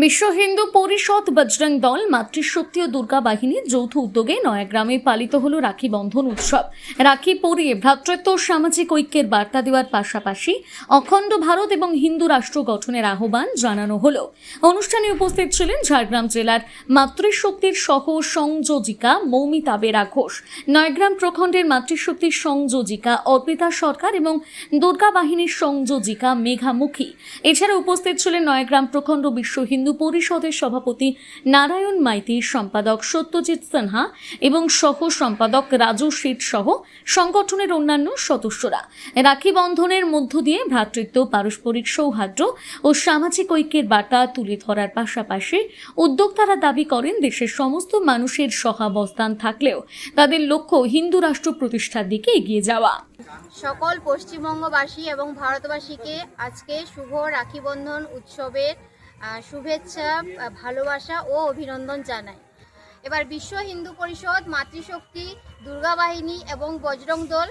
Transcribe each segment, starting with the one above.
বিশ্ব হিন্দু পরিষদ বজরং দল মাতৃশক্তি ও দুর্গা বাহিনীর যৌথ উদ্যোগে নয়াগ্রামে পালিত হলো রাখি বন্ধন উৎসব। রাখি পরিয়ে ভ্রাতৃত্ব ও সামাজিক ঐক্যের বার্তা দেওয়ার পাশাপাশি অখণ্ড ভারত এবং হিন্দু রাষ্ট্র গঠনের আহ্বান জানানো হলো। অনুষ্ঠানে উপস্থিত ছিলেন ঝাড়গ্রাম জেলার মাতৃশক্তির সহ সংযোজিকা মৌমিতা বেরা ঘোষ, নয়াগ্রাম প্রখণ্ডের মাতৃশক্তির সংযোজিকা অর্পিতা সরকার এবং দুর্গা বাহিনীর সংযোজিকা মেঘামুখী। এছাড়া উপস্থিত ছিলেন নয়াগ্রাম প্রখণ্ড বিশ্ব হিন্দু পরিষদের সভাপতি নারায়ণ মাইতি, সম্পাদক সত্যজিৎ সিনহা এবং সহ সম্পাদক রাজু শীত সহ সংগঠনের অন্যান্য সদস্যরা। রাখি বন্ধনের মধ্য দিয়ে ভ্রাতৃত্ব, পারস্পরিক সৌহার্দ্য ও সামাজিক ঐক্যের বার্তা তুলে ধরার পাশাপাশি উদ্যোক্তারা দাবি করেন দেশের সমস্ত মানুষের সহাবস্থান থাকলেও তাদের লক্ষ্য হিন্দু রাষ্ট্র প্রতিষ্ঠার দিকে এগিয়ে যাওয়া। সকল পশ্চিমবঙ্গবাসী এবং ভারতবাসীকে আজকে শুভ রাখি বন্ধন উৎসবের শুভেচ্ছা, ভালোবাসা ও অভিনন্দন জানাই। এবার বিশ্ব হিন্দু পরিষদ, মাতৃশক্তি, দুর্গা বাহিনী এবং বজরং দল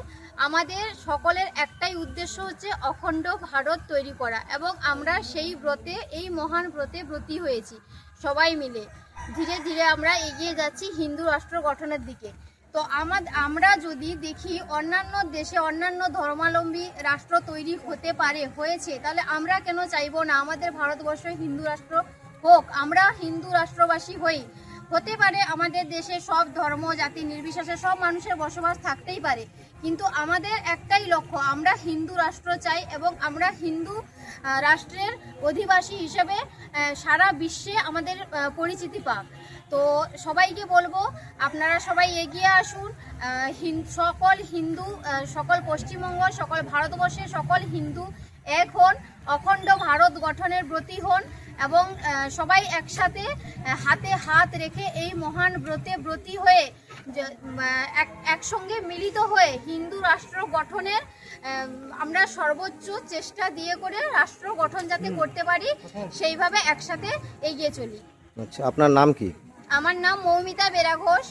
আমাদের সকলের একটাই উদ্দেশ্য হচ্ছে অখণ্ড ভারত তৈরি করা, এবং আমরা সেই ব্রতে, এই মহান ব্রতে ব্রতী হয়েছি। সবাই মিলে ধীরে ধীরে আমরা এগিয়ে যাচ্ছি হিন্দু রাষ্ট্র গঠনের দিকে। তো আমরা যদি দেখি অন্যান্য দেশে অন্যান্য ধর্মাবলম্বী রাষ্ট্র তৈরি হতে পারে, হয়েছে, তাহলে আমরা কেন চাইবো না আমাদের ভারতবর্ষে হিন্দু রাষ্ট্র হোক, আমরা হিন্দু রাষ্ট্রবাসী হই। হতে পারে আমাদের দেশে সব ধর্ম জাতি নির্বিশেষে সব মানুষের বসবাস থাকতেই পারে, কিন্তু আমাদের একটাই লক্ষ্য, আমরা হিন্দু রাষ্ট্র চাই এবং আমরা হিন্দু রাষ্ট্রের অধিবাসী হিসেবে সারা বিশ্বে আমাদের পরিচিতি পাক। তো সবাইকে বলবো আপনারা সবাই এগিয়ে আসুন, সকল হিন্দু, সকল পশ্চিমবঙ্গ, সকল ভারতবর্ষের সকল হিন্দু এক হন, অখণ্ড ভারত গঠনের ব্রতী হন এবং সবাই একসাথে হাতে হাত রেখে এই মহান ব্রতে ব্রতী হয়ে একসঙ্গে মিলিত হয়ে হিন্দু রাষ্ট্র গঠনের আমরা সর্বোচ্চ চেষ্টা দিয়ে করে রাষ্ট্র গঠন যাতে করতে পারি, সেইভাবে একসাথে এগিয়ে চলি। আচ্ছা, আপনার নাম কি? আমার নাম মৌমিতা বেরা ঘোষ।